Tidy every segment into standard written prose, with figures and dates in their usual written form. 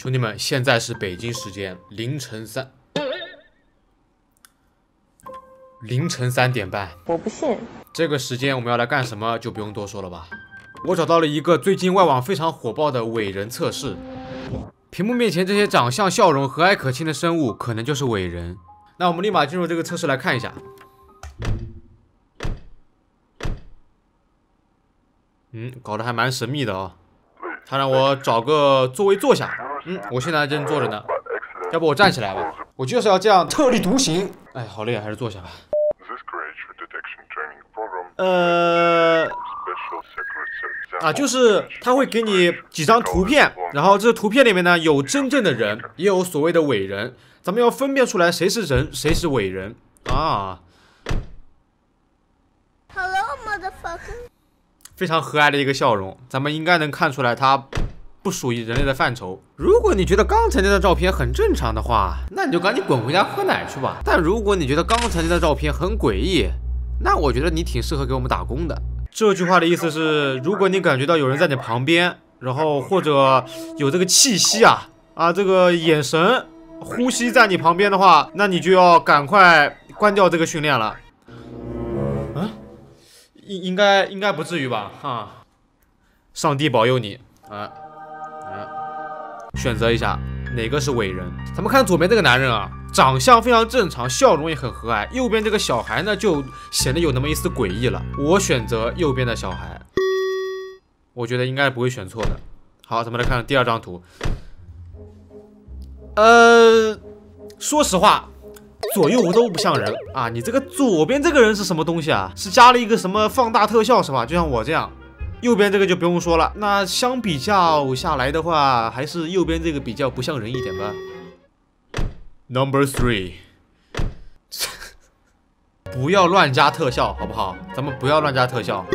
兄弟们，现在是北京时间凌晨3点半。我不信。这个时间我们要来干什么，就不用多说了吧。我找到了一个最近外网非常火爆的伟人测试。屏幕面前这些长相、笑容和蔼可亲的生物，可能就是伟人。那我们立马进入这个测试来看一下。搞得还蛮神秘的哦。他让我找个座位坐下。我现在正坐着呢。要不我站起来吧？我就是要这样特立独行。哎，好累啊，还是坐下吧。就是他会给你几张图片，然后这图片里面呢有真正的人，也有所谓的伟人，咱们要分辨出来谁是人，谁是伟人啊。Hello, motherfucker. 非常和蔼的一个笑容，咱们应该能看出来他不属于人类的范畴。如果你觉得刚才那张照片很正常的话，那你就赶紧滚回家喝奶去吧。但如果你觉得刚才那张照片很诡异，那我觉得你挺适合给我们打工的。这句话的意思是，如果你感觉到有人在你旁边，然后或者有这个气息这个眼神、呼吸在你旁边的话，那你就要赶快关掉这个训练了。应该不至于吧？上帝保佑你选择一下哪个是伟人。咱们看左边这个男人长相非常正常，笑容也很和蔼。右边这个小孩呢，就显得有那么一丝诡异了。我选择右边的小孩，我觉得应该不会选错的。好，咱们来看第二张图。说实话，左右都不像人你这个左边这个人是什么东西啊？是加了一个什么放大特效是吧？就像我这样。右边这个就不用说了，那相比较下来的话，还是右边这个比较不像人一点吧。Number 3， 不要乱加特效，好不好？咱们不要乱加特效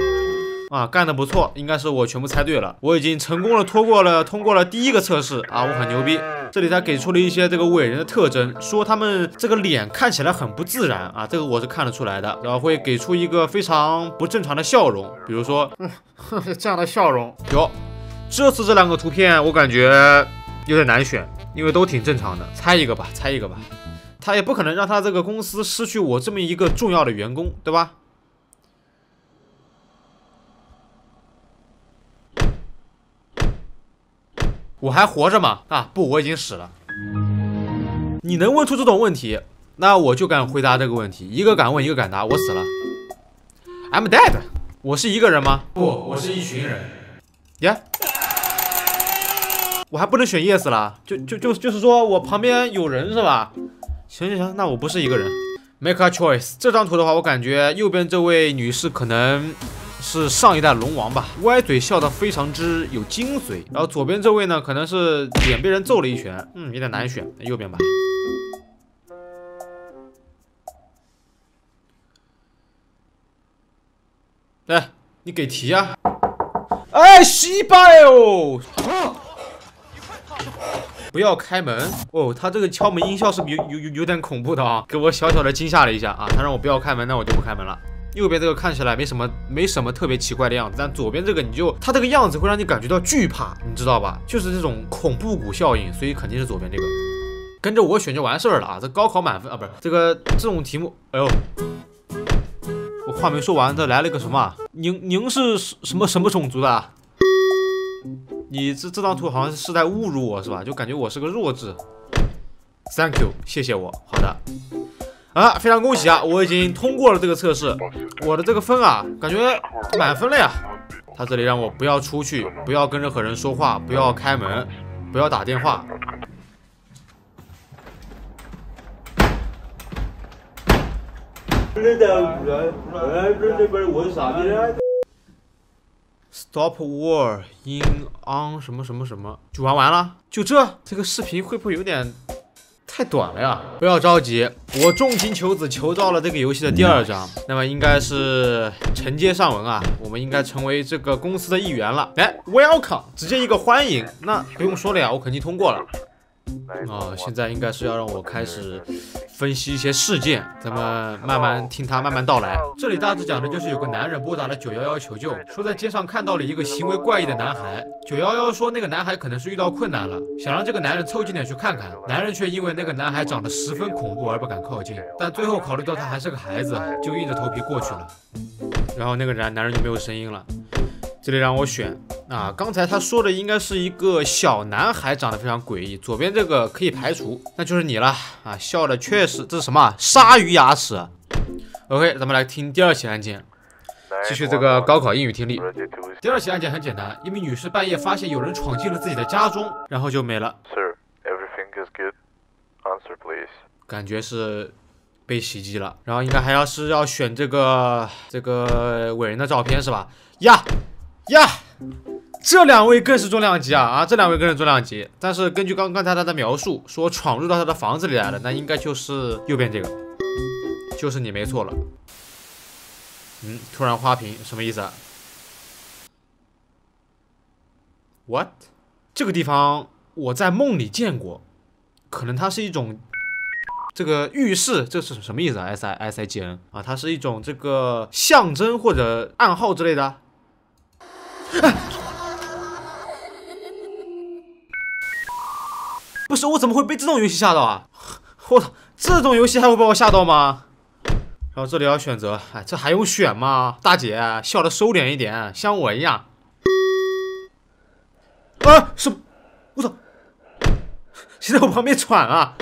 干得不错，应该是我全部猜对了。我已经成功的通过了第一个测试我很牛逼。这里他给出了一些这个伟人的特征，说他们这个脸看起来很不自然这个我是看得出来的。然后会给出一个非常不正常的笑容，比如说这样的笑容。这次这两个图片我感觉有点难选，因为都挺正常的。猜一个吧。他也不可能让他这个公司失去我这么一个重要的员工，对吧？我还活着吗？不，我已经死了。你能问出这种问题，那我就敢回答这个问题。一个敢问，一个敢答。我死了。I'm dead。我是一个人吗？不，我是一群人。我还不能选 yes 了，就是说我旁边有人是吧？行，那我不是一个人。Make a choice。这张图的话，我感觉右边这位女士可能是上一代龙王吧，歪嘴笑得非常之有精髓。然后左边这位呢，可能是脸被人揍了一拳，有点难选，右边吧。来，你给题啊！西巴哟！不要开门他这个敲门音效是有点恐怖的给我小小的惊吓了一下他让我不要开门，那我就不开门了。右边这个看起来没什么特别奇怪的样子，但左边这个他这个样子会让你感觉到惧怕，你知道吧？就是这种恐怖谷效应，所以肯定是左边这个。跟着我选就完事儿了这高考满分不是这种题目。我话没说完，这来了个什么？您是什么种族的？你这张图好像是在侮辱我是吧？就感觉我是个弱智。Thank you， 谢谢我。好的。非常恭喜我已经通过了这个测试。我的这个分感觉满分了呀。他这里让我不要出去，不要跟任何人说话，不要开门，不要打电话。Stop war in on 什么，就玩了？就这个视频会不会有点太短了呀？不要着急，我重金求子求到了这个游戏的第2章，那么应该是承接上文我们应该成为这个公司的一员了。Welcome， 直接一个欢迎，那不用说了呀，我肯定通过了。现在应该是要让我开始分析一些事件，咱们慢慢听他慢慢道来。这里大致讲的就是有个男人拨打了911求救，说在街上看到了一个行为怪异的男孩。911说那个男孩可能是遇到困难了，想让这个男人凑近点去看看。男人却因为那个男孩长得十分恐怖而不敢靠近，但最后考虑到他还是个孩子，就硬着头皮过去了。然后那个男人就没有声音了。这里让我选啊，刚才他说的应该是一个小男孩，长得非常诡异。左边这个可以排除，那就是你了啊！笑的确实，这是什么？鲨鱼牙齿。OK， 咱们来听第二起案件，继续这个高考英语听力。第二起案件很简单，一名女士半夜发现有人闯进了自己的家中，然后就没了。Sir, everything is good. Answer, please. 感觉是被袭击了，然后应该还要选这个伟人的照片是吧？呀！这两位更是重量级啊！这两位更是重量级。但是根据刚才他的描述，说闯入到他的房子里来了，那应该就是右边这个，就是你没错了。突然花屏什么意思啊 ？What？ 这个地方我在梦里见过，可能它是一种这个预示，这是什么意思啊 ？SIGN 啊，它是一种这个象征或者暗号之类的。不是，我怎么会被这种游戏吓到啊？我操，这种游戏还会把我吓到吗？然后这里要选择，哎，这还用选吗？大姐，笑的收敛一点，像我一样。啊，是，我操！谁在我旁边喘啊？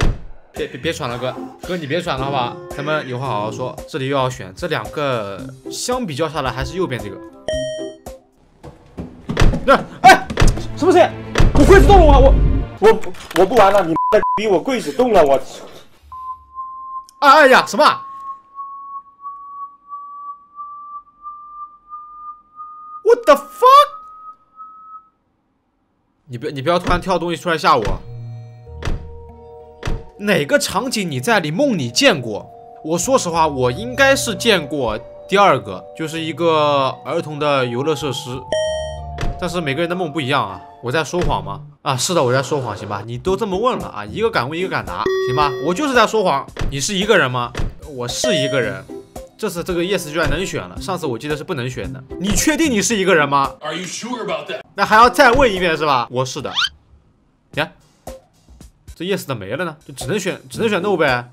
别喘了，哥你别喘了好吧？咱们有话好好说。这里又要选，这两个相比较下来，还是右边这个。哎，什么事？我柜子动了吗？我不玩了，你妈的逼我柜子动了，我。哎呀，什么？What the fuck？ 你不要突然跳东西出来吓我。哪个场景你在梦里见过？我说实话，我应该是见过第二个，就是一个儿童的游乐设施。但是每个人的梦不一样啊，我在说谎吗？啊，是的，我在说谎，行吧？你都这么问了啊，一个敢问一个敢答，行吧？我就是在说谎。你是一个人吗？我是一个人。这次这个 yes 居然能选了，上次我记得是不能选的。你确定你是一个人吗 Are you sure about that？ 那还要再问一遍是吧？我是的。你看，这 yes 的没了呢，就只能选 no 呗。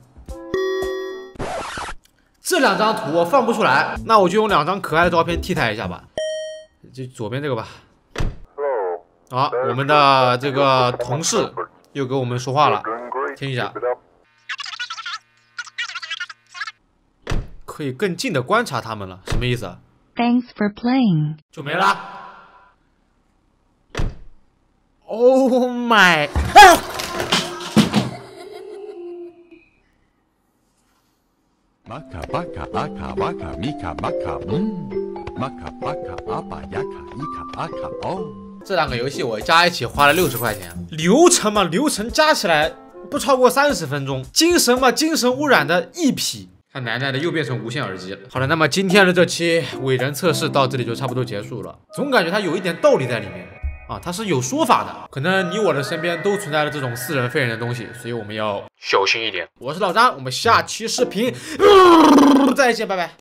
这两张图我放不出来，那我就用2张可爱的照片替代一下吧。就左边这个吧。好，我们的这个同事又给我们说话了，听一下。可以更近的观察他们了，什么意思 ？Thanks for playing。就没了。Oh my！ 玛卡巴卡阿卡瓦卡米卡巴卡玛卡巴卡阿巴雅卡伊卡阿卡哦。这两个游戏我加一起花了60块钱，流程嘛，流程加起来不超过30分钟，精神嘛，精神污染的一匹。他奶奶的又变成无线耳机了。好了，那么今天的这期伟人测试到这里就差不多结束了，总感觉它有一点道理在里面啊，它是有说法的。可能你我的身边都存在着这种似人非人的东西，所以我们要小心一点。我是老张，我们下期视频再见，拜拜。